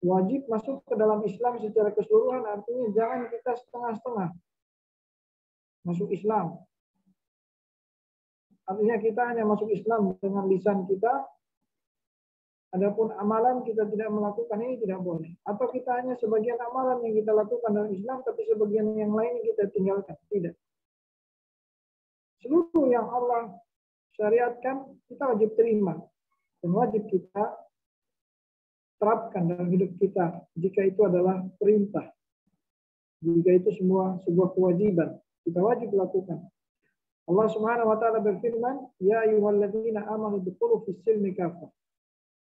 wajib masuk ke dalam Islam secara keseluruhan, artinya jangan kita setengah-setengah masuk Islam. Artinya kita hanya masuk Islam dengan lisan kita, adapun amalan kita tidak melakukan, ini tidak boleh. Atau kita hanya sebagian amalan yang kita lakukan dalam Islam, tapi sebagian yang lain kita tinggalkan. Tidak. Seluruh yang Allah syariatkan, kita wajib terima. Dan wajib kita terapkan dalam hidup kita, jika itu adalah perintah. Jika itu sebuah kewajiban, kita wajib lakukan. Allah Subhanahu wa taala berfirman, "Ya ayyuhalladzina amanu dkhulu fis silmi kafah."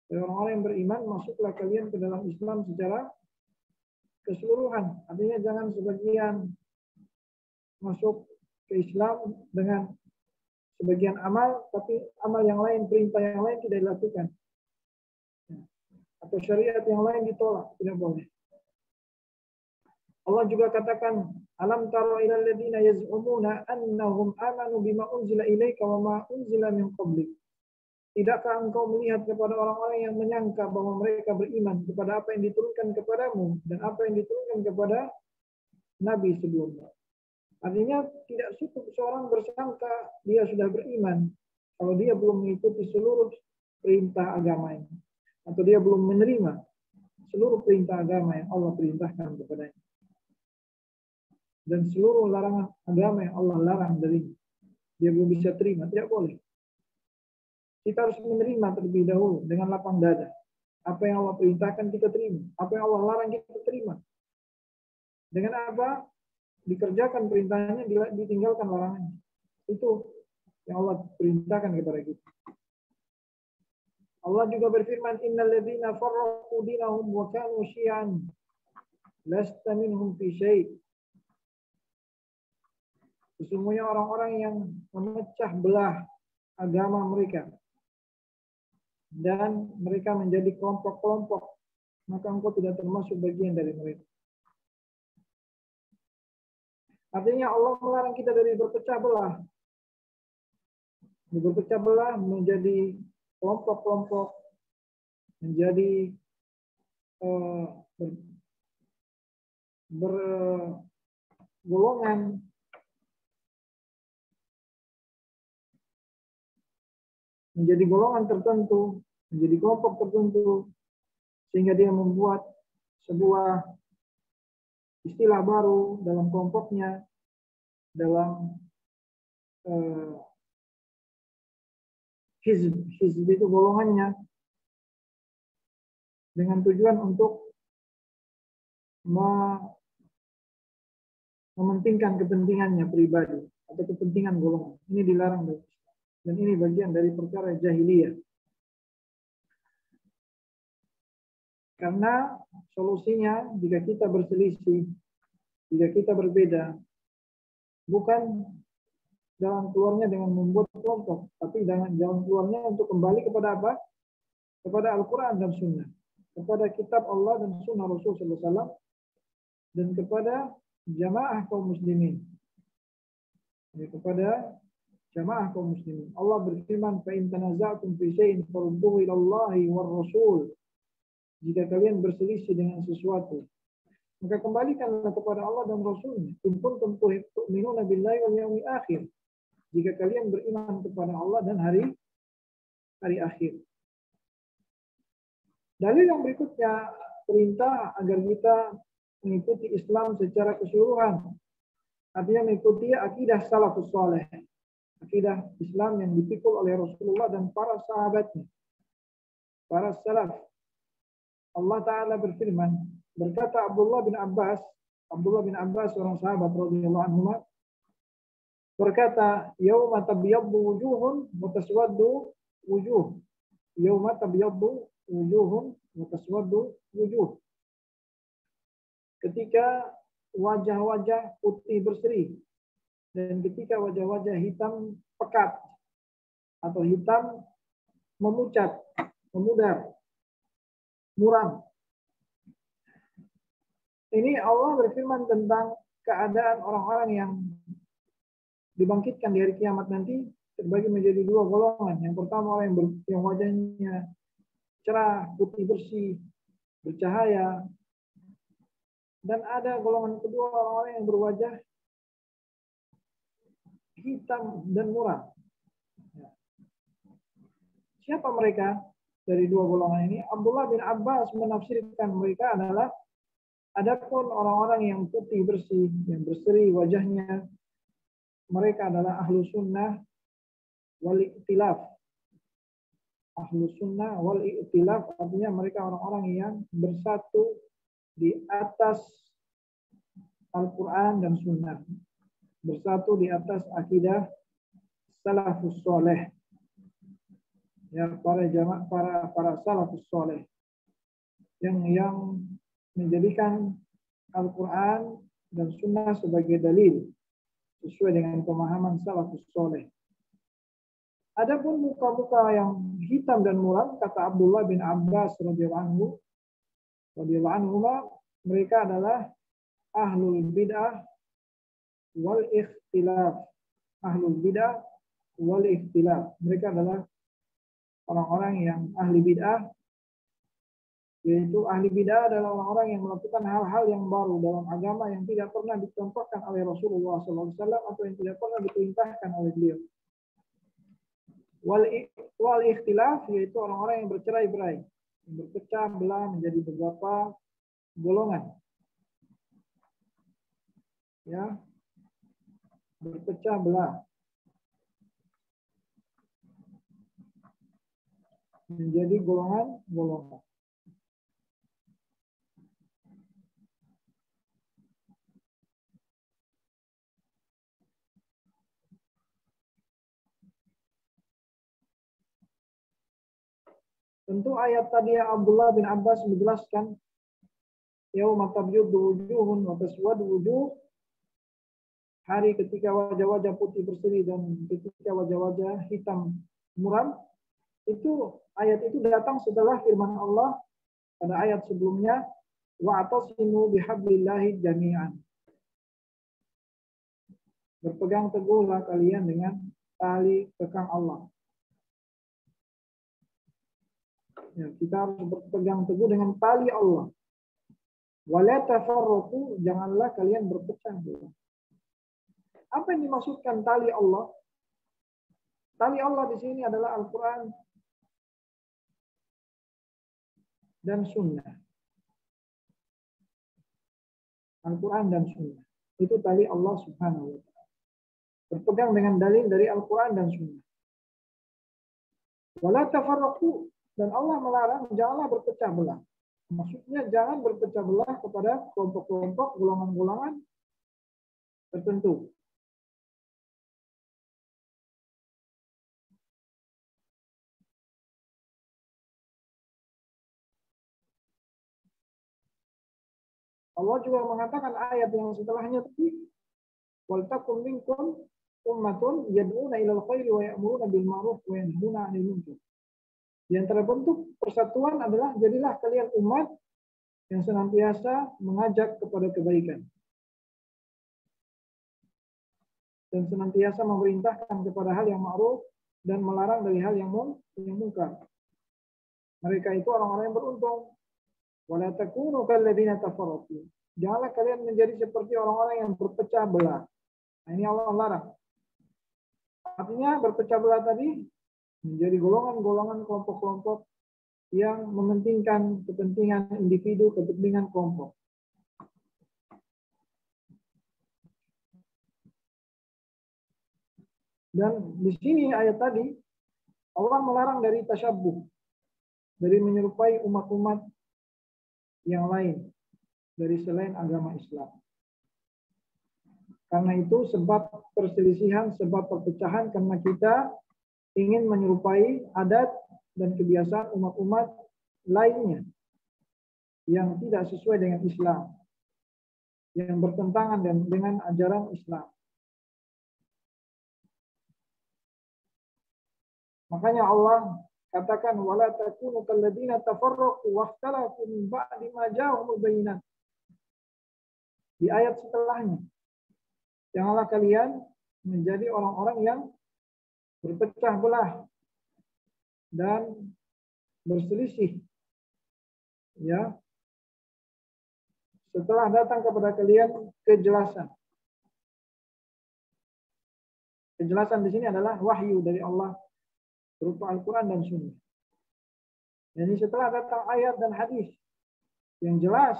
Orang-orang yang beriman, masuklah kalian ke dalam Islam secara keseluruhan. Artinya jangan sebagian masuk ke Islam dengan sebagian amal, tapi amal yang lain, perintah yang lain tidak dilakukan. Atau syariat yang lain ditolak, tidak boleh. Allah juga katakan, alam tara ilal ladzina yaz'umuna annahum amanu bima unzila ilaika wa ma unzila min qablik. Tidakkah engkau melihat kepada orang-orang yang menyangka bahwa mereka beriman kepada apa yang diturunkan kepadamu dan apa yang diturunkan kepada nabi sebelumnya. Artinya tidak cukup seorang bersangka dia sudah beriman kalau dia belum mengikuti seluruh perintah agama ini, atau dia belum menerima seluruh perintah agama yang Allah perintahkan kepadanya. Dan seluruh larangan agama yang Allah larang darinya, dia belum bisa terima, tidak boleh. Kita harus menerima terlebih dahulu dengan lapang dada. Apa yang Allah perintahkan kita terima, apa yang Allah larang kita terima. Dengan apa? Dikerjakan perintahnya, ditinggalkan larangannya. Itu yang Allah perintahkan kepada kita. Allah juga berfirman, innal ladzina farraqu dinahum wa kanu syi'an lasta minhum fi syai'. Sesungguhnya orang-orang yang memecah belah agama mereka dan mereka menjadi kelompok-kelompok, maka engkau tidak termasuk bagian dari mereka. Artinya Allah melarang kita dari berpecah belah. Berpecah belah menjadi kelompok-kelompok, menjadi bergolongan, menjadi golongan tertentu, menjadi kelompok tertentu, sehingga dia membuat sebuah istilah baru dalam kelompoknya, dalam hizb itu golongannya, dengan tujuan untuk mementingkan kepentingannya pribadi atau kepentingan golongan. Ini dilarang dari Islam. Dan ini bagian dari perkara jahiliyah. Karena solusinya jika kita berselisih, jika kita berbeda, bukan jalan keluarnya dengan membuat kelompok, tapi dengan jalan keluarnya untuk kembali kepada apa? Kepada Al-Quran dan Sunnah, kepada kitab Allah dan Sunnah Rasul SAW, dan kepada jamaah kaum muslimin. Kepada jamaah kaum muslimin. Allah berfirman, "Fa in tanaza'tum fi syai'in farudduhu ila Allahi war Rasul." Jika kalian berselisih dengan sesuatu, maka kembalikanlah kepada Allah dan Rasul-Nya. In kuntum tu'minuna billahi wal yawmil akhir. Jika kalian beriman kepada Allah dan hari akhir. Dalil yang berikutnya, perintah agar kita mengikuti Islam secara keseluruhan. Artinya mengikuti akidah salafus saleh. Akidah Islam yang dipikul oleh Rasulullah dan para sahabatnya. Para salaf. Allah Ta'ala berfirman, berkata Abdullah bin Abbas seorang sahabat radhiyallahu anhu, berkata, "Yauma tabyaddu wujuhun wa taswaddu wujuh." Yauma tabyaddu wujuhun wa taswaddu wujuh. Ketika wajah-wajah putih berseri dan ketika wajah-wajah hitam pekat atau hitam memucat, memudar, muram. Ini Allah berfirman tentang keadaan orang-orang yang dibangkitkan di hari kiamat nanti terbagi menjadi dua golongan. Yang pertama orang yang wajahnya cerah, putih bersih, bercahaya. Dan ada golongan kedua, orang-orang yang berwajah hitam dan muram. Siapa mereka dari dua golongan ini? Abdullah bin Abbas menafsirkan mereka adalah adapun orang-orang yang putih bersih, yang berseri wajahnya, mereka adalah ahlu sunnah wal iktilaf. Ahlu sunnah wal iktilaf artinya mereka orang-orang yang bersatu di atas Al-Quran dan Sunnah, bersatu di atas akidah salafus soleh, ya para salafus soleh yang menjadikan Al-Quran dan Sunnah sebagai dalil sesuai dengan pemahaman salafus soleh. Adapun muka-muka yang hitam dan muram, kata Abdullah bin Abbas radhiyallahu anhu, mereka adalah ahlul bid'ah wal ikhtilaf. Ahlul bid'ah wal ikhtilaf. Mereka adalah orang-orang yang ahli bid'ah, yaitu ahli bid'ah adalah orang-orang yang melakukan hal-hal yang baru dalam agama yang tidak pernah dicontohkan oleh Rasulullah SAW atau yang tidak pernah diperintahkan oleh beliau. Wal ikhtilaf yaitu orang-orang yang bercerai-berai, yang berpecah belah menjadi beberapa golongan. Ya, berpecah belah menjadi golongan-golongan. Tentu ayat tadi Abdullah bin Abbas menjelaskan yauma tabyaddu wujuhun wa taswaddu wujuh, hari ketika wajah-wajah putih berseri dan ketika wajah-wajah hitam muram. Itu ayat itu datang setelah firman Allah pada ayat sebelumnya, wa'tasimu bihablillahi jami'an. Berpegang teguhlah kalian dengan tali kekang Allah. Ya, kita harus berpegang teguh dengan tali Allah. Wala tafarraqu, janganlah kalian berpecah belah. Apa yang dimaksudkan tali Allah? Tali Allah di sini adalah Al-Quran dan Sunnah. Al-Quran dan Sunnah. Itu tali Allah Subhanahu wa ta'ala. Berpegang dengan dalil dari Al-Quran dan Sunnah. Wala tafarraqu, dan Allah melarang janganlah berpecah belah. Maksudnya jangan berpecah belah kepada kelompok-kelompok, golongan-golongan tertentu. Allah juga mengatakan ayat yang setelahnya tadi, wal takum minkum ummatun yad'una ilal khairi wa ya'muruna bil ma'ruf wa yanhauna 'anil munkar. Di antara bentuk persatuan adalah jadilah kalian umat yang senantiasa mengajak kepada kebaikan dan senantiasa memerintahkan kepada hal yang ma'ruf dan melarang dari hal yang munkar. Mereka itu orang-orang yang beruntung. Wala takunu kalladzina tafarraqu. Janganlah kalian menjadi seperti orang-orang yang berpecah belah. Nah, ini Allah larang. Artinya berpecah belah tadi menjadi golongan-golongan, kelompok-kelompok yang mementingkan kepentingan individu, kepentingan kelompok. Dan di sini ayat tadi Allah melarang dari tasyabbuh, dari menyerupai umat-umat yang lain dari selain agama Islam. Karena itu sebab perselisihan, sebab perpecahan karena kita ingin menyerupai adat dan kebiasaan umat-umat lainnya yang tidak sesuai dengan Islam, yang bertentangan dengan ajaran Islam. Makanya Allah katakan wala takunu kalladzina tafarraqu wakhtalafu min ba'di ma ja'ahumul bayyinat. Di ayat setelahnya, janganlah kalian menjadi orang-orang yang berpecah belah dan berselisih, ya, setelah datang kepada kalian kejelasan. Kejelasan di sini adalah wahyu dari Allah berupa Al-Quran dan Sunnah. Jadi setelah datang ayat dan hadis yang jelas,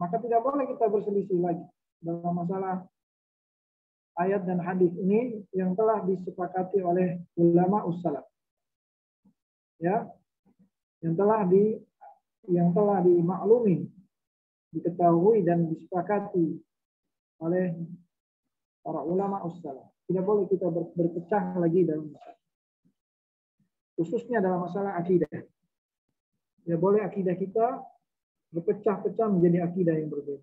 maka tidak boleh kita berselisih lagi dalam masalah ayat dan hadis ini yang telah disepakati oleh ulama ussalaf. Ya, yang telah dimaklumi, diketahui dan disepakati oleh para ulama ussalaf. Tidak boleh kita berpecah lagi dalam masalah, khususnya dalam masalah akidah. Tidak boleh akidah kita berpecah-pecah menjadi akidah yang berbeda.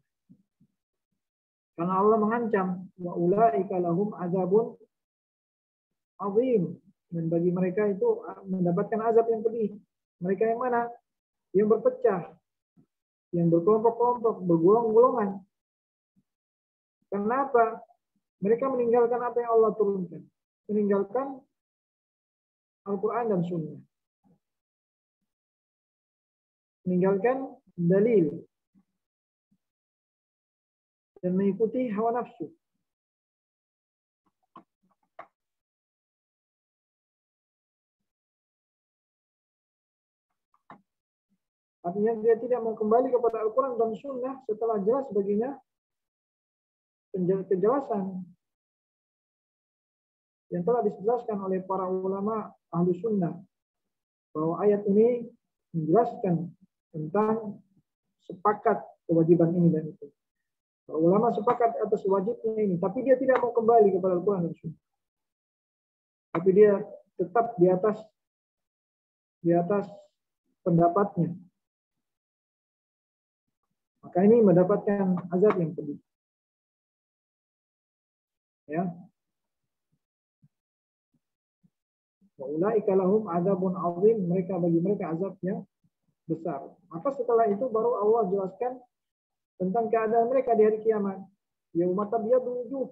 Karena Allah mengancam, wa ulaika lahum azabun azim, dan bagi mereka itu mendapatkan azab yang pedih. Mereka yang mana? Yang berpecah, yang berkelompok-kelompok, bergolong-golongan. Kenapa? Mereka meninggalkan apa yang Allah turunkan, meninggalkan Al-Quran dan Sunnah, meninggalkan dalil, dan mengikuti hawa nafsu. Artinya dia tidak mau kembali kepada Al-Quran dan Sunnah setelah jelas baginya kejelasan yang telah dijelaskan oleh para ulama ahlu sunnah, bahwa ayat ini menjelaskan tentang sepakat kewajiban ini dan itu. Para ulama sepakat atas wajibnya ini, tapi dia tidak mau kembali kepada Al-Quran dan Sunnah. Tapi dia tetap di atas pendapatnya. Maka ini mendapatkan azab yang pedih. Ya. Wa ulaika lahum azabun azim, bagi mereka azab yang besar. Maka setelah itu baru Allah jelaskan tentang keadaan mereka di hari kiamat. Yauma tabyaddu wujuh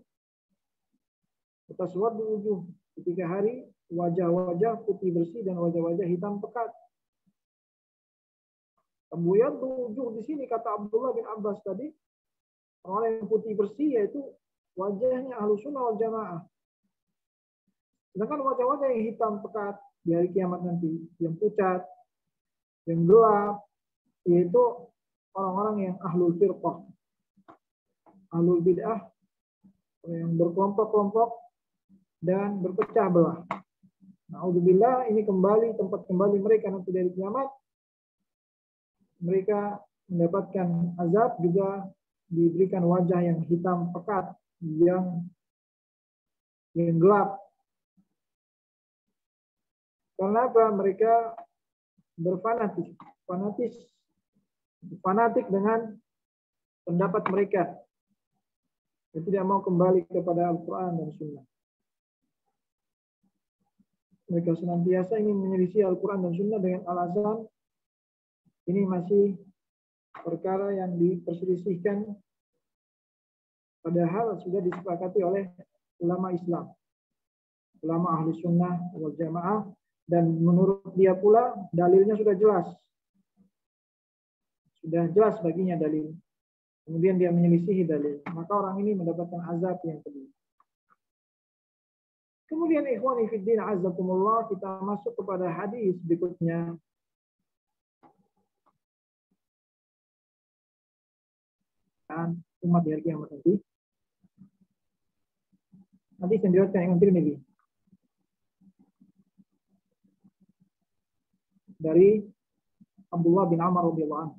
wa taswaddu wujuh. Ketika hari wajah-wajah putih bersih dan wajah-wajah hitam pekat. Tabyaddu wujuh di sini kata Abdullah bin Abbas tadi, orang yang putih bersih yaitu wajahnya Ahlussunnah wal Jamaah. Sedangkan wajah-wajah yang hitam pekat di hari kiamat nanti, yang pucat, yang gelap, yaitu orang-orang yang ahlul firqah, ahlul bid'ah, yang berkelompok-kelompok dan berpecah belah. Na'udzubillah, ini tempat kembali mereka nanti dari kiamat. Mereka mendapatkan azab, juga diberikan wajah yang hitam pekat, yang gelap. Karena apa? Mereka fanatik dengan pendapat mereka, yang tidak mau kembali kepada Al-Quran dan Sunnah. Mereka senantiasa ingin menyelisih Al-Quran dan Sunnah dengan alasan ini masih perkara yang diperselisihkan, padahal sudah disepakati oleh ulama Islam, ulama ahli sunnah wal jamaah, dan menurut dia pula dalilnya sudah jelas baginya dalil. Kemudian dia menyelisihi dalil, maka orang ini mendapatkan azab yang pedih. Kemudian ikhwani fiddin azakumullah, kita masuk kepada hadis berikutnya. Dan umat di hari kiamat nanti. Hadis yang diriwayatkan Imam Tirmidzi dari Abdullah bin Amr radhiyallahu anhu.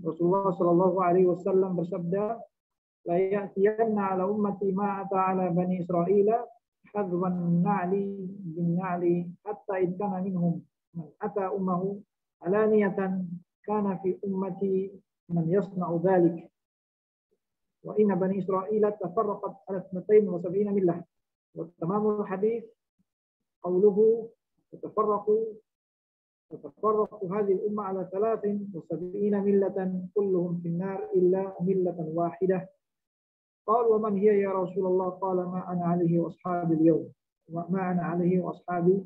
Rasulullah sallallahu alaihi wasallam bersabda, la ya'tiyanna ala ummati ma ata ala bani Israila hadwan na'li bin na'li hatta in kana minhum man ata ummahu alaniyatan kana fi ummati man yasna'u dhalik wa inna bani Israila tafarraqat ala 72 millah. Wa tamamul hadis qawluhu تتفرق هذه الأمة على 73 ملة كلهم في النار إلا ملة واحدة. قال ومن هي يا رسول الله؟ قال ما أنا عليه وأصحابي اليوم وما أنا عليه وأصحابي.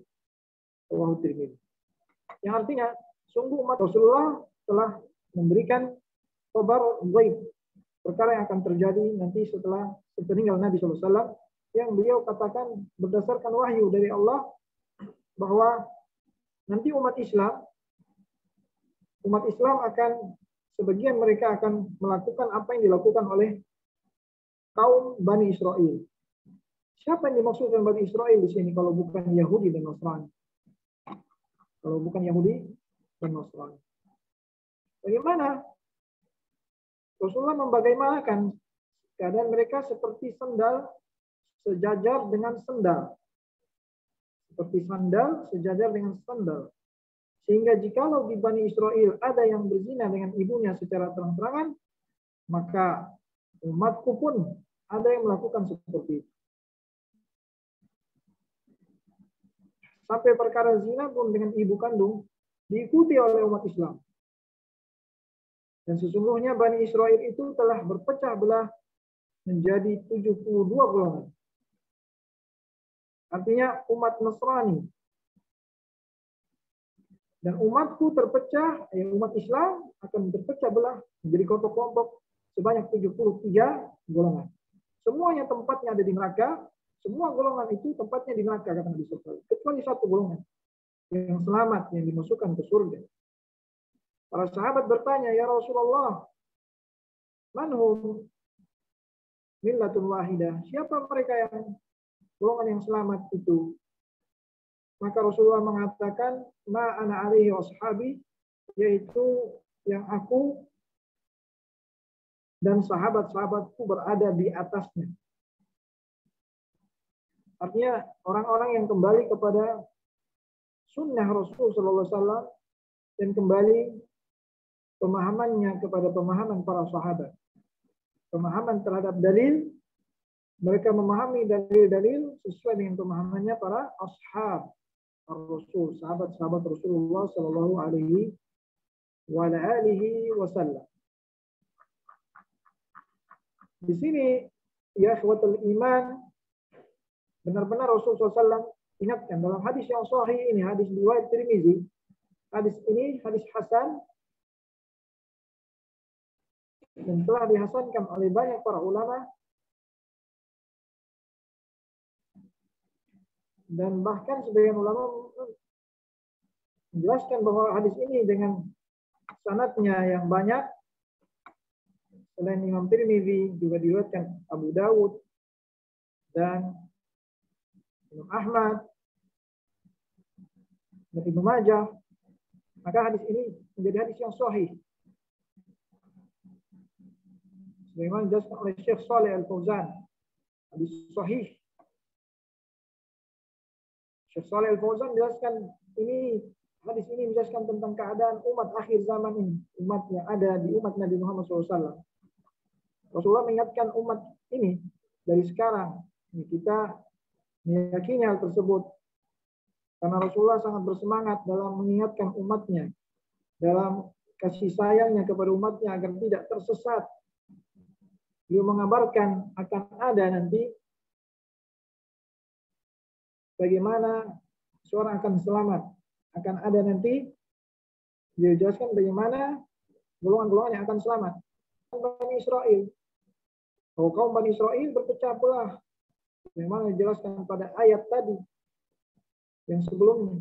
رواه الترمذي. Yang artinya sungguh umat Rasulullah telah memberikan kabar gaib, perkara yang akan terjadi nanti setelah meninggal Nabi SAW, yang beliau katakan berdasarkan wahyu dari Allah bahwa nanti umat Islam akan, sebagian mereka akan melakukan apa yang dilakukan oleh kaum Bani Israel. Siapa yang dimaksudkan Bani Israel di sini kalau bukan Yahudi dan Nasrani? Kalau bukan Yahudi dan Nasrani. Bagaimana? Rasulullah membagaimanakan keadaan mereka seperti sandal sejajar dengan sandal. Seperti sandal sejajar dengan sandal. Sehingga jikalau di Bani Israel ada yang berzina dengan ibunya secara terang-terangan, maka umatku pun ada yang melakukan seperti itu. Sampai perkara zina pun dengan ibu kandung diikuti oleh umat Islam. Dan sesungguhnya Bani Israel itu telah berpecah belah menjadi 72 golongan. Artinya umat Nasrani. Dan umatku terpecah, umat Islam akan terpecah belah menjadi kelompok-kelompok sebanyak 73 golongan. Semuanya tempatnya ada di neraka. Semua golongan itu tempatnya di neraka, kata Nabi SAW. Kecuali satu golongan yang selamat, yang dimasukkan ke surga. Para sahabat bertanya, ya Rasulullah, manhum millatun wahidah? Siapa mereka yang golongan yang selamat itu? Maka Rasulullah mengatakan, ma ana alaihi washabi, yaitu yang aku dan sahabat-sahabatku berada di atasnya. Artinya orang-orang yang kembali kepada sunnah Rasulullah SAW dan kembali pemahamannya kepada pemahaman para sahabat. Pemahaman terhadap dalil, mereka memahami dalil-dalil sesuai dengan pemahamannya para ashab Rasul, sahabat-sahabat Rasulullah Sallallahu Alaihi Wasallam. Di sini, ya ikhwatul iman, benar-benar Rasulullah SAW ingatkan dalam hadis yang sahih ini, hadis riwayat Tirmizi. Hadis ini hadis hasan dan telah dihasankan oleh banyak para ulama, dan bahkan sebagian ulama menjelaskan bahwa hadis ini dengan sanadnya yang banyak, selain Imam Tirmizi juga diriwayatkan Abu Dawud dan Imam Ahmad dan Ibnu Majah, maka hadis ini menjadi hadis yang sahih. Sebagaimana dijelaskan oleh Syekh Shalih Al-Fauzan, hadis sahih. Syekh Shalih Al-Fauzan menjelaskan ini, hadis ini menjelaskan tentang keadaan umat akhir zaman ini, umat yang ada di umat Nabi Muhammad SAW. Rasulullah mengingatkan umat ini dari sekarang. Kita meyakini hal tersebut karena Rasulullah sangat bersemangat dalam mengingatkan umatnya, dalam kasih sayangnya kepada umatnya agar tidak tersesat. Beliau mengabarkan akan ada nanti bagaimana seorang akan selamat, akan ada nanti beliau jelaskan bagaimana golongan-golongan yang akan selamat. Bani Israel, bahwa kaum Bani Israel berpecah belah, bagaimana dijelaskan pada ayat tadi yang sebelumnya.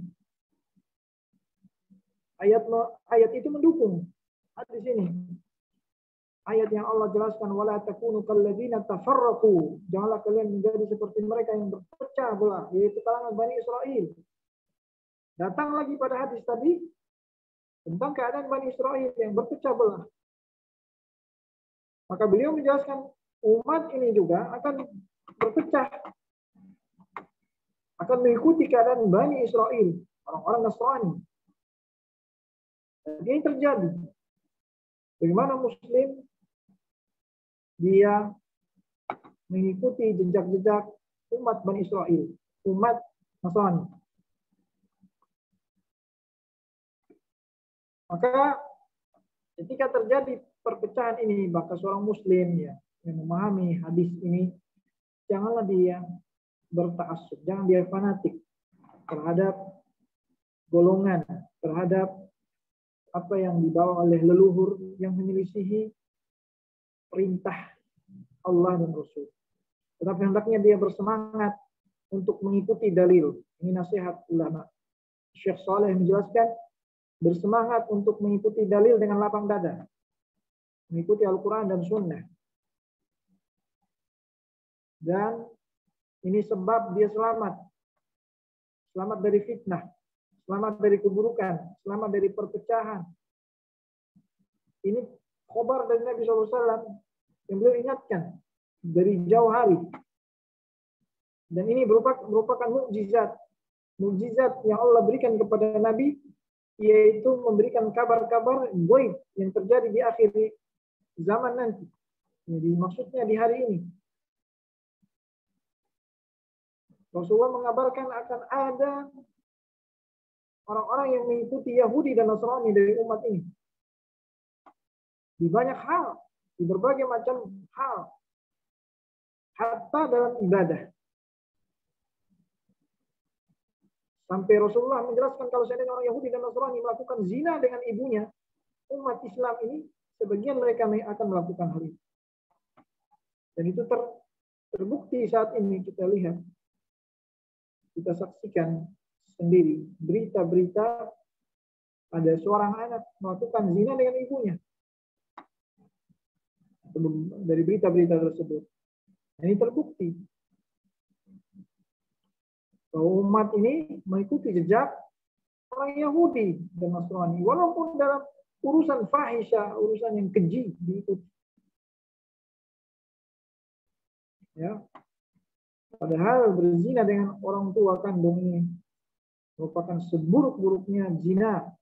Ayat itu mendukung hadis ini. Ayat yang Allah jelaskan, wala takunu kalladzina tafarraqu, janganlah kalian menjadi seperti mereka yang berpecah belah, yaitu kalangan Bani Israel. Datang lagi pada hadis tadi tentang keadaan Bani Israel yang berpecah belah. Maka beliau menjelaskan umat ini juga akan berpecah, akan mengikuti keadaan Bani Israel, orang-orang Nasrani. Jadi ini terjadi. Bagaimana Muslim dia mengikuti jejak-jejak umat Bani Israel, umat Nasrani. Maka ketika terjadi perpecahan ini, maka seorang Muslim ya yang memahami hadis ini, janganlah dia bertaassub, jangan dia fanatik terhadap golongan, terhadap apa yang dibawa oleh leluhur yang menyelisihi perintah Allah dan Rasul. Tetapi hendaknya dia bersemangat untuk mengikuti dalil. Ini nasihat ulama. Syekh Saleh menjelaskan, bersemangat untuk mengikuti dalil dengan lapang dada. Mengikuti Al-Quran dan Sunnah. Dan ini sebab dia selamat. Selamat dari fitnah. Selamat dari keburukan. Selamat dari perpecahan. Ini khabar dari Nabi SAW yang beliau ingatkan dari jauh hari. Dan ini merupakan mukjizat. Mukjizat yang Allah berikan kepada Nabi, yaitu memberikan kabar-kabar gaib yang terjadi di akhir zaman nanti. Jadi maksudnya di hari ini. Rasulullah mengabarkan akan ada orang-orang yang mengikuti Yahudi dan Nasrani dari umat ini. Di banyak hal, di berbagai macam hal. Hatta dalam ibadah. Sampai Rasulullah menjelaskan kalau seandainya orang Yahudi dan Nasrani melakukan zina dengan ibunya, umat Islam ini sebagian mereka akan melakukan hal itu. Dan itu terbukti saat ini kita lihat. Kita saksikan sendiri berita-berita ada seorang anak melakukan zina dengan ibunya. Dari berita-berita tersebut. Ini terbukti bahwa umat ini mengikuti jejak orang Yahudi dan Nasrani. Walaupun dalam urusan fahisha, urusan yang keji diikuti. Ya. Padahal berzina dengan orang tua kandung ini merupakan seburuk-buruknya zina.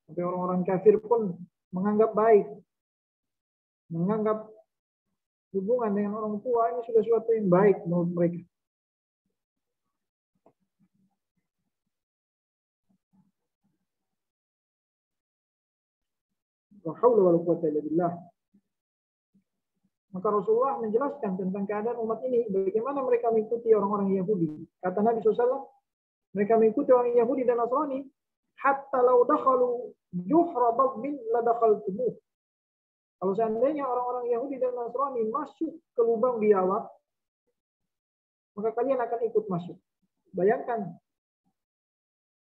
Sampai orang-orang kafir pun menganggap baik. Menganggap hubungan dengan orang tua ini sudah sesuatu yang baik menurut mereka. La haula wala quwwata illa billah. Maka Rasulullah menjelaskan tentang keadaan umat ini, bagaimana mereka mengikuti orang-orang Yahudi. Kata Nabi SAW, mereka mengikuti orang Yahudi dan Nasrani, hatta law dakhalu juhra dabbin la dakhaltumuh. Kalau seandainya orang-orang Yahudi dan Nasrani masuk ke lubang biawak, maka kalian akan ikut masuk. Bayangkan,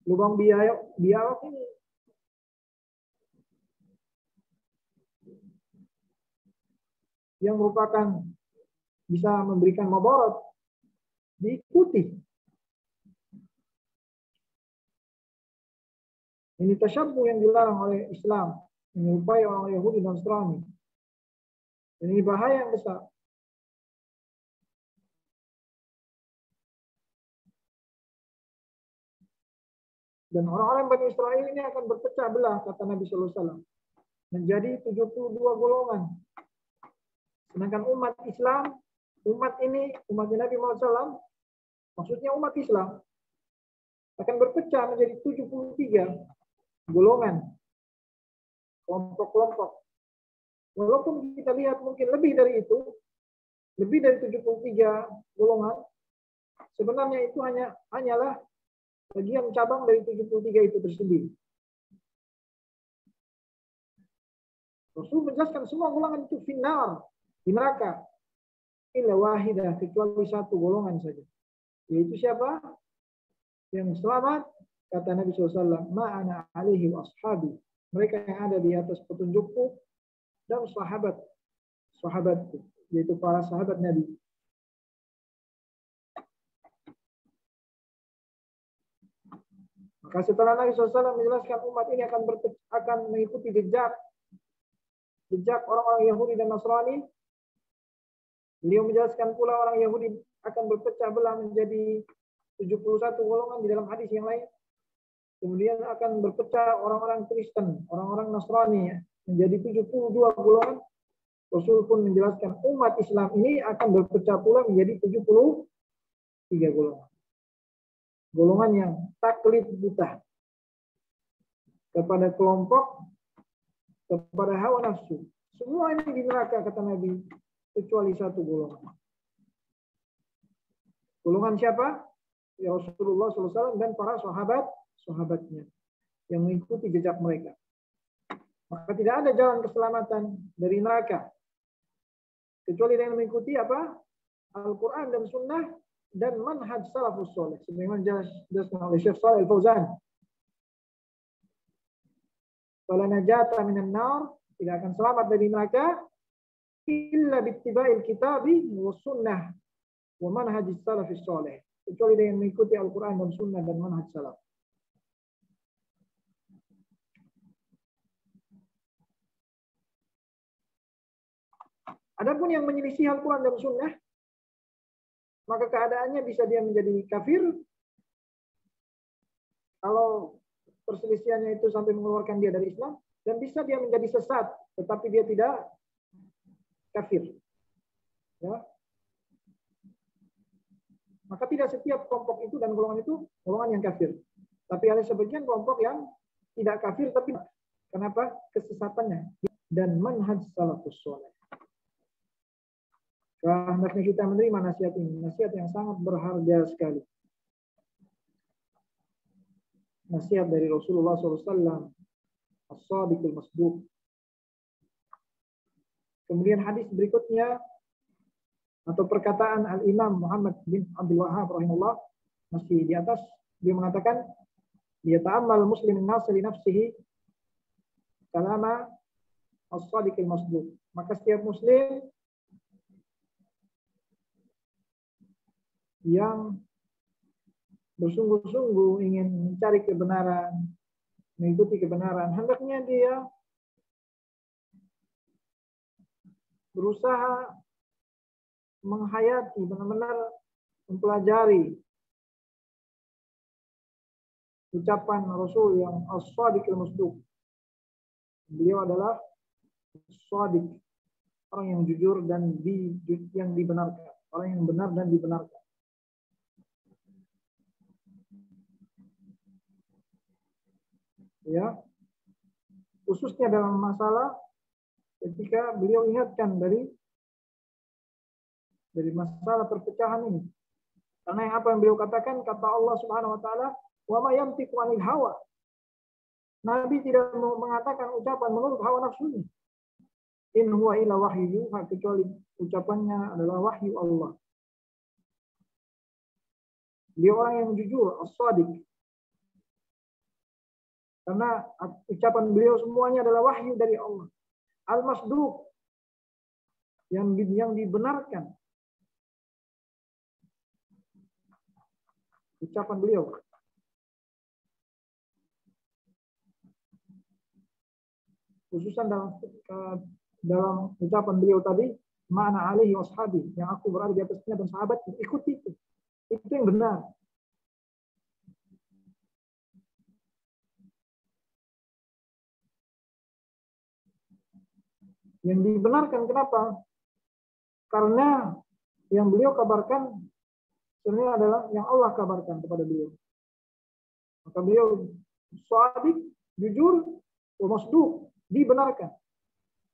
lubang biawak ini yang merupakan bisa memberikan mudarat diikuti. Ini tasyabbuh yang dilarang oleh Islam, menyerupai orang Yahudi dan Nasrani. Ini bahaya yang besar. Dan orang-orang Bani Israel ini akan berpecah belah, kata Nabi SAW, menjadi 72 golongan. Sedangkan umat Islam, umat Nabi Muhammad SAW, maksudnya umat Islam, akan berpecah menjadi 73 golongan, kelompok-kelompok. Walaupun kita lihat mungkin lebih dari itu, lebih dari 73 golongan, sebenarnya itu hanyalah bagian cabang dari 73 itu tersendiri. Rasul menjelaskan semua golongan itu finnar, di neraka. Illa wahidah, kecuali satu golongan saja. Yaitu siapa? Yang selamat, kata Nabi SAW, ma'ana alaihi wa ashabi. Mereka yang ada di atas petunjukku dan sahabatku, yaitu para sahabat Nabi. Maka setelah Nabi SAW menjelaskan umat ini akan mengikuti jejak orang-orang Yahudi dan Nasrani, beliau menjelaskan pula orang Yahudi akan berpecah belah menjadi 71 golongan di dalam hadis yang lain. Kemudian akan berpecah orang-orang Kristen, orang-orang Nasrani menjadi 72 golongan. Rasul pun menjelaskan umat Islam ini akan berpecah pula menjadi 73 golongan. Golongan yang taklid buta kepada kelompok, kepada hawa nafsu. Semua ini di neraka, kata Nabi, kecuali satu golongan. Golongan siapa? Rasulullah SAW dan para sahabatnya yang mengikuti jejak mereka. Maka tidak ada jalan keselamatan dari neraka kecuali dengan mengikuti apa? Al-Quran dan Sunnah dan manhaj salafus soleh. Sebagaimana dijelaskan oleh Syekh Shalih Al-Fauzan. Fala najata minan nar, tidak akan selamat dari neraka illa bittiba'il kitabi wa sunnah wa manhaj salafus soleh. Kecuali dengan mengikuti Al-Quran dan Sunnah dan manhaj salaf. Adapun yang menyelisih Al-Quran dan Sunnah, maka keadaannya bisa dia menjadi kafir. Kalau perselisihannya itu sampai mengeluarkan dia dari Islam, dan bisa dia menjadi sesat, tetapi dia tidak kafir. Ya. Maka tidak setiap kelompok itu dan golongan itu golongan yang kafir. Tapi ada sebagian kelompok yang tidak kafir, tapi kenapa? Kesesatannya dan manhaj salafus saleh. Hendaknya kita menerima nasihat ini, nasihat yang sangat berharga sekali. Nasihat dari Rasulullah SAW, as-sadiqul masduq. Kemudian hadis berikutnya atau perkataan Al-Imam Muhammad bin Abdul Wahhab rahimahullah masih di atas, dia mengatakan, dia ta'ammal muslimin nas li nafsihi kalama as-sadiqul masduq. Maka setiap muslim yang bersungguh-sungguh ingin mencari kebenaran, mengikuti kebenaran, hendaknya dia berusaha menghayati, benar-benar mempelajari ucapan Rasul yang as-sadiqul masduq. Beliau adalah as-sadiq, orang yang jujur dan yang dibenarkan, orang yang benar dan dibenarkan. Ya, khususnya dalam masalah ketika beliau ingatkan dari masalah perpecahan ini. Karena apa yang beliau katakan, kata Allah Subhanahu wa taala, "Wa ma yantiqu 'anil hawa." Nabi tidak mengatakan ucapan menurut hawa nafsunya. In huwa illa wahyu, kecuali ucapannya adalah wahyu Allah. Dia orang yang jujur, as-sadiq. Karena ucapan beliau semuanya adalah wahyu dari Allah. Al-masduq, yang dibenarkan. Ucapan beliau. Khususan dalam ucapan beliau tadi, ma'ana alaihi washabi, yang aku berada di atasnya dan sahabat, ikuti itu. Itu yang benar. Yang dibenarkan kenapa? Karena yang beliau kabarkan sebenarnya adalah yang Allah kabarkan kepada beliau. Maka beliau shadiq, jujur, masduq, dibenarkan.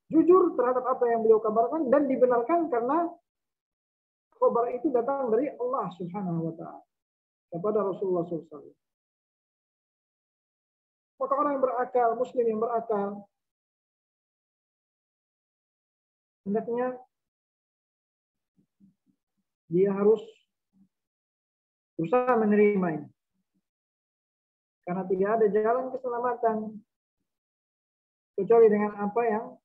Jujur terhadap apa yang beliau kabarkan dan dibenarkan karena kabar itu datang dari Allah Subhanahu wa taala kepada Rasulullah SAW. Maka orang yang berakal, muslim yang berakal, hendaknya dia harus berusaha menerima ini. Karena tidak ada jalan keselamatan kecuali dengan apa yang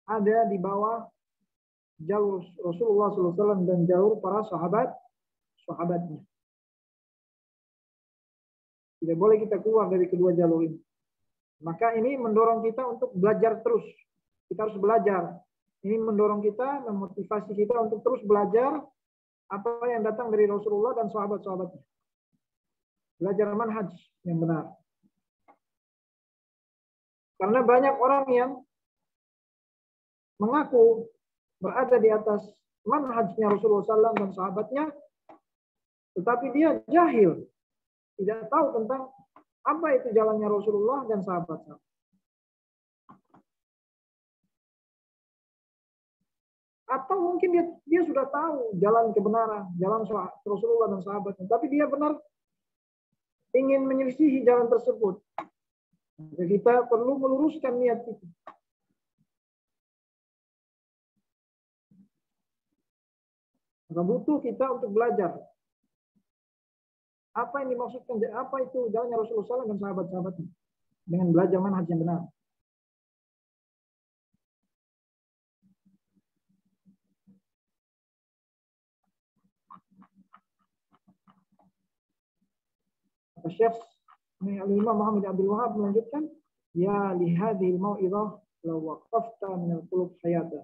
ada di bawah jalur Rasulullah SAW dan jalur para sahabatnya. Tidak boleh kita keluar dari kedua jalur ini. Maka ini mendorong kita untuk belajar terus. Kita harus belajar. Ini mendorong kita, memotivasi kita untuk terus belajar apa yang datang dari Rasulullah dan sahabat-sahabatnya. Belajar manhaj yang benar. Karena banyak orang yang mengaku berada di atas manhajnya Rasulullah SAW dan sahabatnya, tetapi dia jahil. Tidak tahu tentang apa itu jalannya Rasulullah dan sahabatnya. Atau mungkin dia sudah tahu jalan kebenaran, jalan Rasulullah dan sahabatnya, tapi dia benar ingin menyelisihi jalan tersebut. Maka kita perlu meluruskan niat itu. Maka butuh kita untuk belajar. Apa yang dimaksudkan, apa itu jalannya Rasulullah SAW dan sahabat-sahabatnya. Dengan belajar manhaj yang benar. Syekh Al-Imam Muhammad Abdul Wahab melanjutkan, ya lihadhil mau'idhah law waqafta min al-qulub hayata.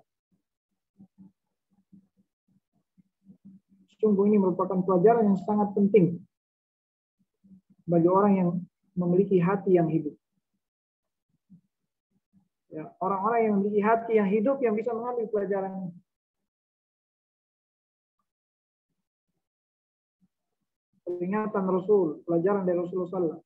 Sungguh ini merupakan pelajaran yang sangat penting bagi orang yang memiliki hati yang hidup. Ya, orang-orang yang memiliki hati yang hidup yang bisa mengambil pelajaran. Peringatan Rasul, pelajaran dari Rasulullah SAW.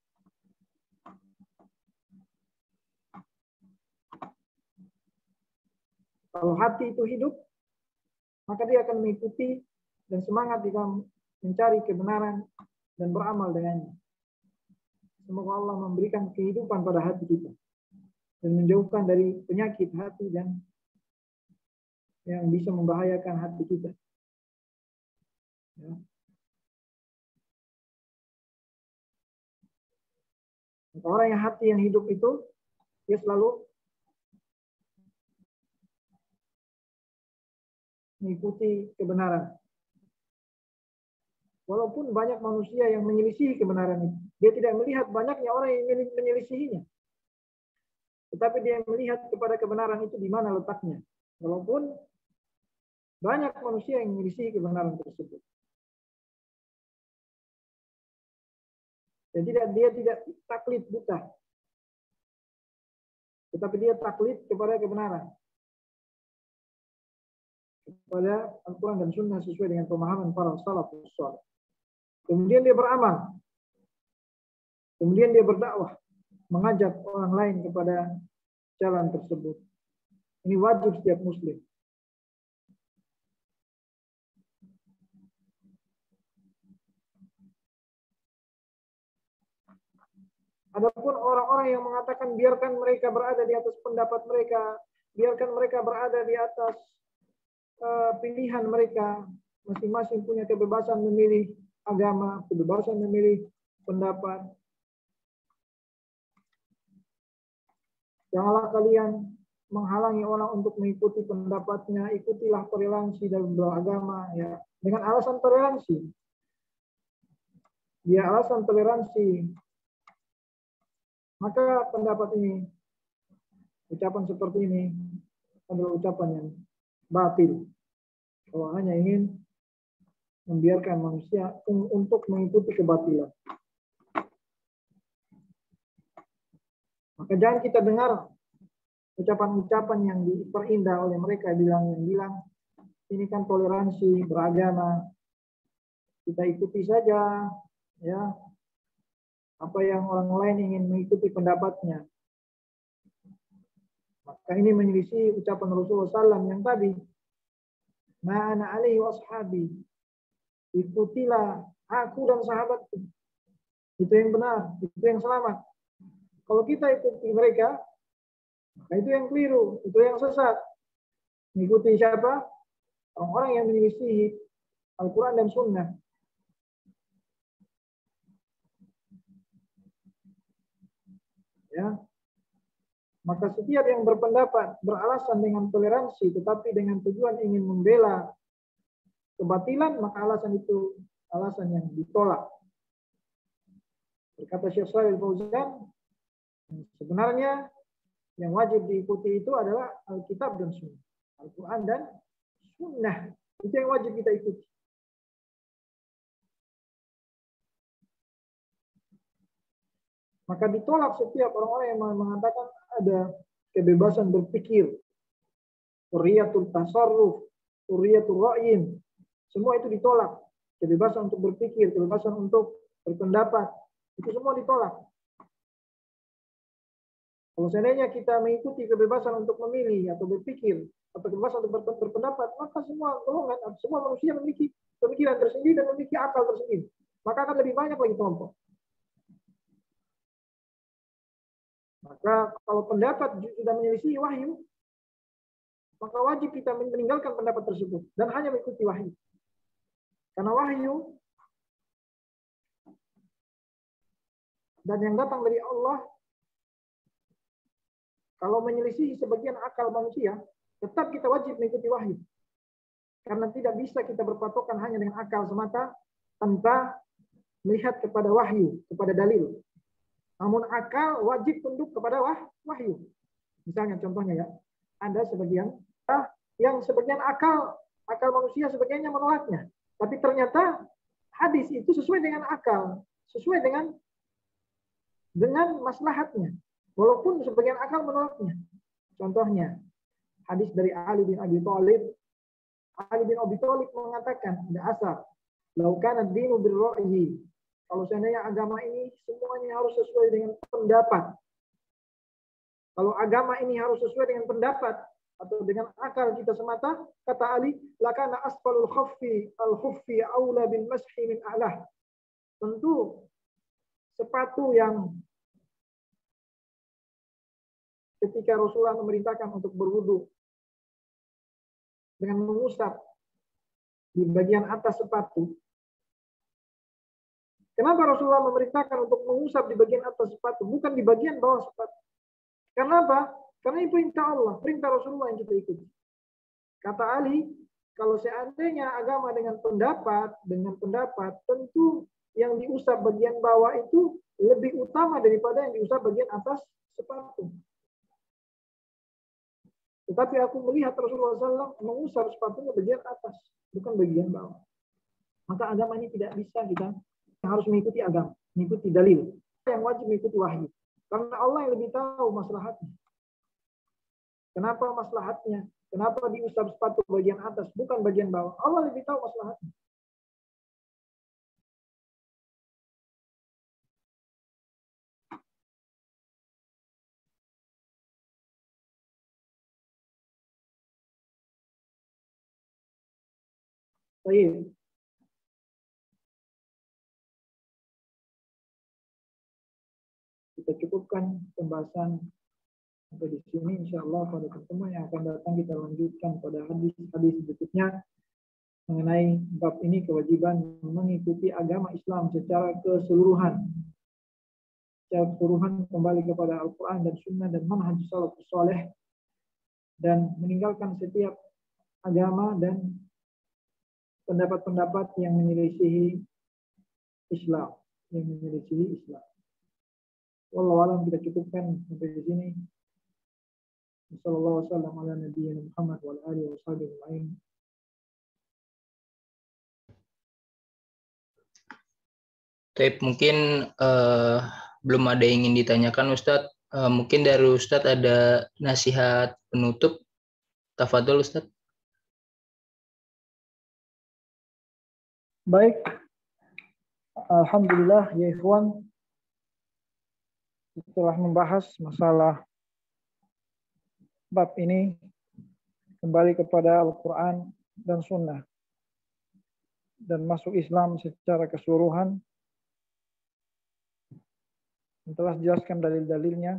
Kalau hati itu hidup, maka dia akan mengikuti dan semangat di dalam mencari kebenaran dan beramal dengannya. Semoga Allah memberikan kehidupan pada hati kita dan menjauhkan dari penyakit hati dan yang bisa membahayakan hati kita. Ya. Orang yang hati yang hidup itu, dia selalu mengikuti kebenaran. Walaupun banyak manusia yang menyelisihi kebenaran itu. Dia tidak melihat banyaknya orang yang menyelisihinya. Tetapi dia melihat kepada kebenaran itu di mana letaknya. Walaupun banyak manusia yang menyelisihi kebenaran tersebut. Dan dia tidak taklid buta. Tetapi dia taklid kepada kebenaran. Kepada Al-Quran dan Sunnah sesuai dengan pemahaman para salafus saleh. Kemudian dia beramal. Kemudian dia berdakwah. Mengajak orang lain kepada jalan tersebut. Ini wajib setiap muslim. Adapun orang-orang yang mengatakan biarkan mereka berada di atas pendapat mereka, biarkan mereka berada di atas pilihan mereka, masing-masing punya kebebasan memilih agama, kebebasan memilih pendapat. Janganlah kalian menghalangi orang untuk mengikuti pendapatnya, ikutilah toleransi dalam beragama, ya, dengan alasan toleransi. Dia alasan toleransi. Maka pendapat ini, ucapan seperti ini adalah ucapan yang batil. Kalau hanya ingin membiarkan manusia untuk mengikuti kebatilan. Maka jangan kita dengar ucapan-ucapan yang diperindah oleh mereka yang bilang ini kan toleransi beragama. Kita ikuti saja, ya. Apa yang orang lain ingin mengikuti pendapatnya. Maka ini menyelisih ucapan Rasulullah SAW yang tadi. Ma'ana alaihi washabi. Ikutilah aku dan sahabatku. Itu yang benar, itu yang selamat. Kalau kita ikuti mereka, maka itu yang keliru, itu yang sesat. Mengikuti siapa? Orang-orang yang menyelisih Al-Quran dan Sunnah. Ya. Maka setiap yang berpendapat beralasan dengan toleransi tetapi dengan tujuan ingin membela kebatilan, maka alasan itu alasan yang ditolak. Berkata Syekh Shalih Al-Fauzan, sebenarnya yang wajib diikuti itu adalah Alkitab dan Sunnah, Al-Quran dan Sunnah. Itu yang wajib kita ikuti. Maka ditolak setiap orang-orang yang mengatakan ada kebebasan berpikir, hurriyatul tasarruf, hurriyatul ra'yin. Semua itu ditolak. Kebebasan untuk berpikir, kebebasan untuk berpendapat, itu semua ditolak. Kalau seandainya kita mengikuti kebebasan untuk memilih atau berpikir, atau kebebasan untuk berpendapat, maka semua golongan, semua manusia memiliki pemikiran tersendiri dan memiliki akal tersendiri. Maka akan lebih banyak lagi kelompok. Maka kalau pendapat sudah menyelisih wahyu, maka wajib kita meninggalkan pendapat tersebut dan hanya mengikuti wahyu. Karena wahyu dan yang datang dari Allah, kalau menyelisih sebagian akal manusia, tetap kita wajib mengikuti wahyu. Karena tidak bisa kita berpatokan hanya dengan akal semata tanpa melihat kepada wahyu, kepada dalil. Namun akal wajib tunduk kepada wahyu. Misalnya contohnya ya, ada sebagian yang sebagian akal manusia sebagiannya menolaknya. Tapi ternyata hadis itu sesuai dengan akal, sesuai dengan maslahatnya. Walaupun sebagian akal menolaknya. Contohnya, hadis dari Ali bin Abi Thalib. Ali bin Abi Thalib mengatakan, ada asar, "Lau kana ad-dinu bir-ra'yi." Kalau seandainya agama ini semuanya harus sesuai dengan pendapat. Kalau agama ini harus sesuai dengan pendapat atau dengan akal kita semata, kata Ali, lakana asfalul khuffi aula bil mashi min a'lah. Tentu sepatu yang ketika Rasulullah memerintahkan untuk berwudu dengan mengusap di bagian atas sepatu. Kenapa Rasulullah memerintahkan untuk mengusap di bagian atas sepatu, bukan di bagian bawah sepatu? Karena apa? Karena itu perintah Allah, perintah Rasulullah yang kita ikuti. Kata Ali, kalau seandainya agama dengan pendapat, tentu yang diusap bagian bawah itu lebih utama daripada yang diusap bagian atas sepatu. Tetapi aku melihat Rasulullah SAW mengusap sepatunya bagian atas, bukan bagian bawah. Maka agama ini tidak bisa kita harus mengikuti agama, mengikuti dalil. Yang wajib mengikuti wahyu. Karena Allah yang lebih tahu maslahatnya. Kenapa maslahatnya? Kenapa diusap sepatu bagian atas, bukan bagian bawah? Allah lebih tahu maslahatnya. Baik. Kita cukupkan pembahasan sampai di sini. Insya Allah pada pertemuan yang akan datang kita lanjutkan pada hadis-hadis berikutnya mengenai bab ini, kewajiban mengikuti agama Islam secara keseluruhan. Secara keseluruhan kembali kepada Al-Quran dan Sunnah dan manhaj salafus saleh, dan meninggalkan setiap agama dan pendapat-pendapat yang menyelisihi Islam, Wallahu a'lam, kita cukupkan sampai di sini. Wassallallahu wasallam ala nabiyyina Muhammad wa ala alihi washabihi ajma'in. Tapi mungkin belum ada yang ingin ditanyakan Ustadz. Mungkin dari Ustadz ada nasihat penutup. Tafadhol Ustadz. Baik. Alhamdulillah ya ikhwan. Setelah membahas masalah bab ini, kembali kepada Al-Quran dan Sunnah, dan masuk Islam secara keseluruhan, telah dijelaskan dalil-dalilnya,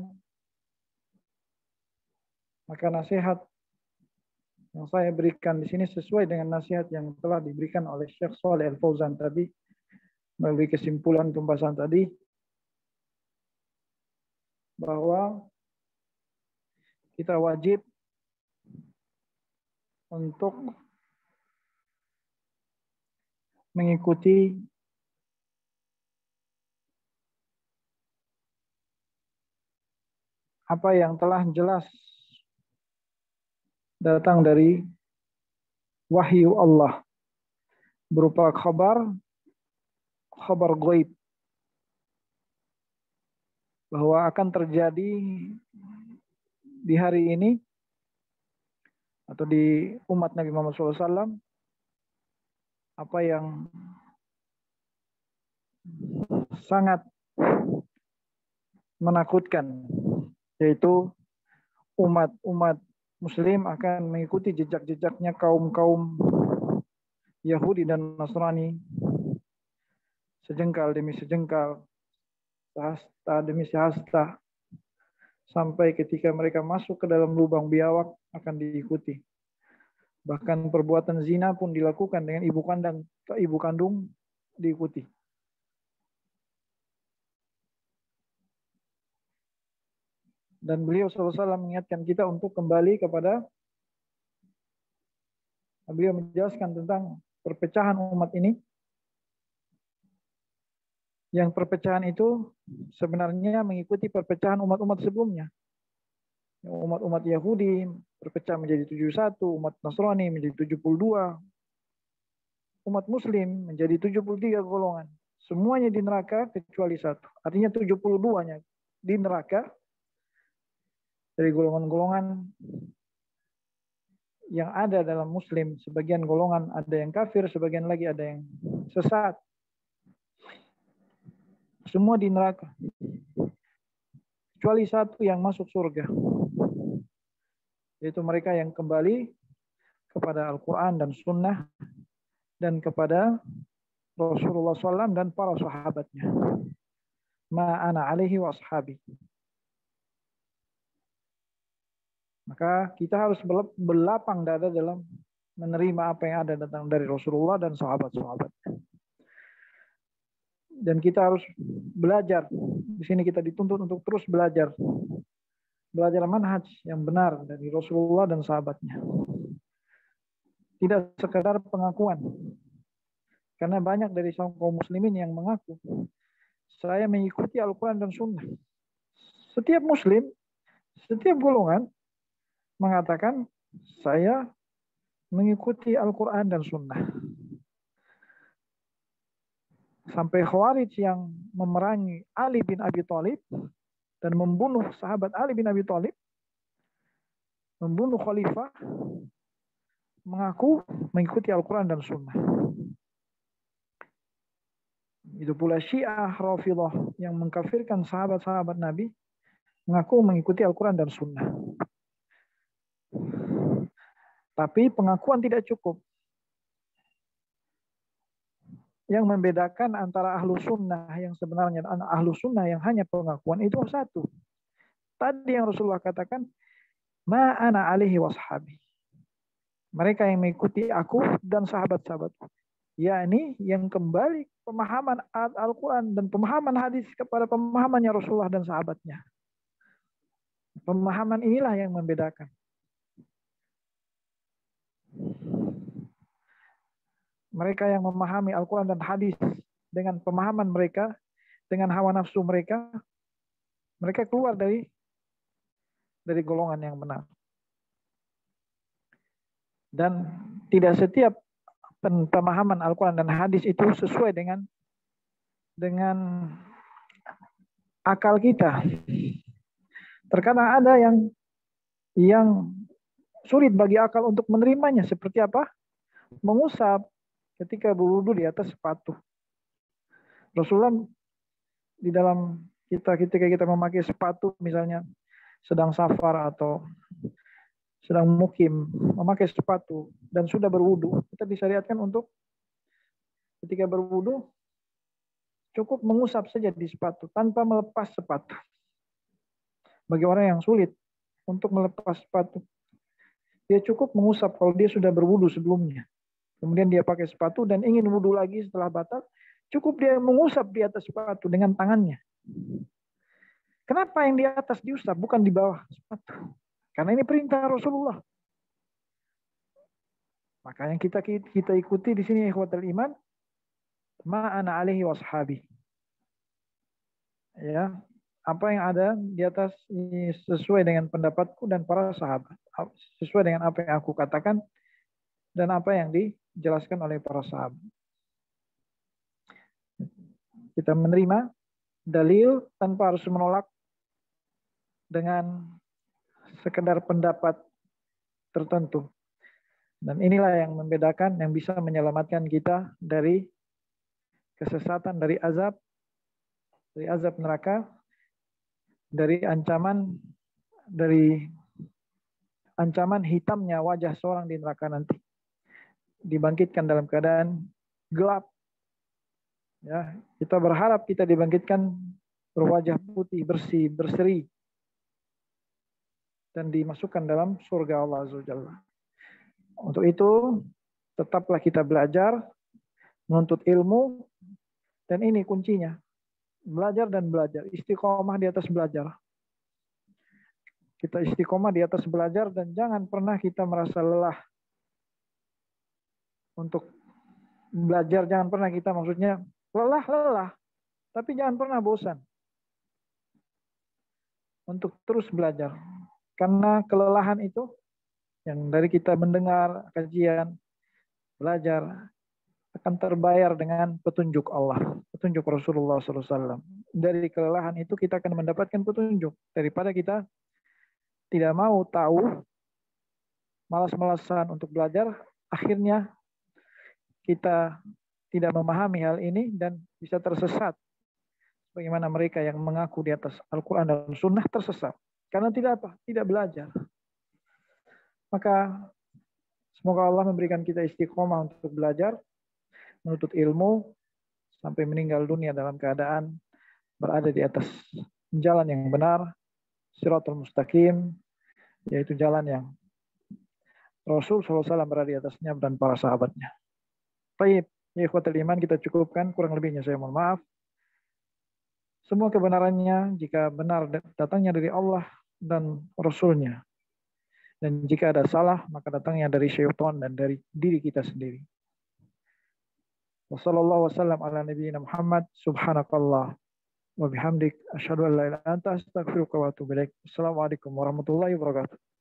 maka nasihat yang saya berikan di sini sesuai dengan nasihat yang telah diberikan oleh Syekh Shalih Al-Fauzan tadi, melalui kesimpulan pembahasan tadi, bahwa kita wajib untuk mengikuti apa yang telah jelas datang dari wahyu Allah berupa kabar ghaib bahwa akan terjadi di hari ini atau di umat Nabi Muhammad SAW apa yang sangat menakutkan, yaitu umat-umat Muslim akan mengikuti jejak-jejaknya kaum-kaum Yahudi dan Nasrani, sejengkal demi sejengkal, sehasta demi sehasta, sampai ketika mereka masuk ke dalam lubang biawak akan diikuti. Bahkan perbuatan zina pun dilakukan dengan ibu kandung diikuti. Dan beliau SAW mengingatkan kita untuk kembali kepada, beliau menjelaskan tentang perpecahan umat ini. Yang perpecahan itu sebenarnya mengikuti perpecahan umat-umat sebelumnya. Umat-umat Yahudi berpecah menjadi 71, umat Nasrani menjadi 72, umat Muslim menjadi 73 golongan. Semuanya di neraka kecuali satu. Artinya 72-nya di neraka dari golongan-golongan yang ada dalam Muslim. Sebagian golongan ada yang kafir, sebagian lagi ada yang sesat. Semua di neraka. Kecuali satu yang masuk surga. Yaitu mereka yang kembali kepada Al-Quran dan Sunnah dan kepada Rasulullah SAW dan para sahabatnya. Ma'ana alaihi wa ashabi. Maka kita harus berlapang dada dalam menerima apa yang ada datang dari Rasulullah dan sahabat-sahabatnya. Dan kita harus belajar. Di sini kita dituntut untuk terus belajar. Belajar manhaj yang benar dari Rasulullah dan sahabatnya. Tidak sekadar pengakuan. Karena banyak dari kaum muslimin yang mengaku, saya mengikuti Al-Quran dan Sunnah. Setiap muslim, setiap golongan mengatakan, saya mengikuti Al-Quran dan Sunnah. Sampai Khawarij yang memerangi Ali bin Abi Thalib dan membunuh sahabat Ali bin Abi Thalib, membunuh khalifah, mengaku mengikuti Al-Quran dan Sunnah. Itu pula Syiah Rafidhah yang mengkafirkan sahabat-sahabat Nabi, mengaku mengikuti Al-Quran dan Sunnah. Tapi pengakuan tidak cukup. Yang membedakan antara ahlu sunnah yang sebenarnya dan ahlu sunnah yang hanya pengakuan itu satu. Tadi yang Rasulullah katakan, ma'ana alihi washabi. Mereka yang mengikuti aku dan sahabat-sahabatku. Yakni yang kembali pemahaman Al-Quran dan pemahaman hadis kepada pemahamannya Rasulullah dan sahabatnya. Pemahaman inilah yang membedakan. Mereka yang memahami Al-Quran dan hadis dengan pemahaman mereka, dengan hawa nafsu mereka, mereka keluar dari golongan yang benar. Dan tidak setiap pemahaman Al-Quran dan hadis itu sesuai dengan akal kita. Terkadang ada yang sulit bagi akal untuk menerimanya. Seperti apa? Mengusap ketika berwudu di atas sepatu. Rasulullah di dalam ketika kita memakai sepatu, misalnya sedang safar atau sedang mukim, memakai sepatu dan sudah berwudu, kita disyariatkan untuk ketika berwudu cukup mengusap saja di sepatu tanpa melepas sepatu. Bagi orang yang sulit untuk melepas sepatu, dia cukup mengusap kalau dia sudah berwudu sebelumnya. Kemudian dia pakai sepatu dan ingin wudu lagi setelah batal, cukup dia mengusap di atas sepatu dengan tangannya. Kenapa yang di atas diusap, bukan di bawah sepatu? Karena ini perintah Rasulullah. Maka yang kita ikuti di sini ikhwatul iman, ma'ana alaihi washabi. Ya, apa yang ada di atas ini sesuai dengan pendapatku dan para sahabat, sesuai dengan apa yang aku katakan dan apa yang dijelaskan oleh para sahabat. Kita menerima dalil tanpa harus menolak dengan sekedar pendapat tertentu. Dan inilah yang membedakan, yang bisa menyelamatkan kita dari kesesatan, dari azab neraka, dari ancaman, dari ancaman hitamnya wajah seorang di neraka nanti. Dibangkitkan dalam keadaan gelap. Ya, kita berharap kita dibangkitkan berwajah putih, bersih, berseri, dan dimasukkan dalam surga Allah Azza wa Jalla. Untuk itu, tetaplah kita belajar, menuntut ilmu, dan ini kuncinya. Belajar dan belajar, istiqomah di atas belajar. Kita istiqomah di atas belajar dan jangan pernah kita merasa lelah untuk belajar. Jangan pernah kita maksudnya lelah, tapi jangan pernah bosan untuk terus belajar. Karena kelelahan itu yang dari kita mendengar kajian, belajar, akan terbayar dengan petunjuk Allah, petunjuk Rasulullah SAW. Dari kelelahan itu kita akan mendapatkan petunjuk. Daripada kita tidak mau tahu, malas-malasan untuk belajar, akhirnya kita tidak memahami hal ini dan bisa tersesat. Bagaimana mereka yang mengaku di atas Al-Quran dan Sunnah tersesat. Karena tidak apa? Tidak belajar. Maka semoga Allah memberikan kita istiqomah untuk belajar, menuntut ilmu, sampai meninggal dunia dalam keadaan berada di atas jalan yang benar, Shiratul Mustaqim, yaitu jalan yang Rasul SAW berada di atasnya dan para sahabatnya. Baik, ya ikhwatul iman, kita cukupkan, kurang lebihnya saya mohon maaf. Semua kebenarannya jika benar datangnya dari Allah dan Rasulnya. Dan jika ada salah, maka datangnya dari syaitan dan dari diri kita sendiri. Wassallallahu wasallam ala nabiyyina Muhammad, subhanakallah wa bihamdik, asyhadu an la ilaha illa anta, astaghfiruka wa atubu ilaik. Assalamualaikum warahmatullahi wabarakatuh.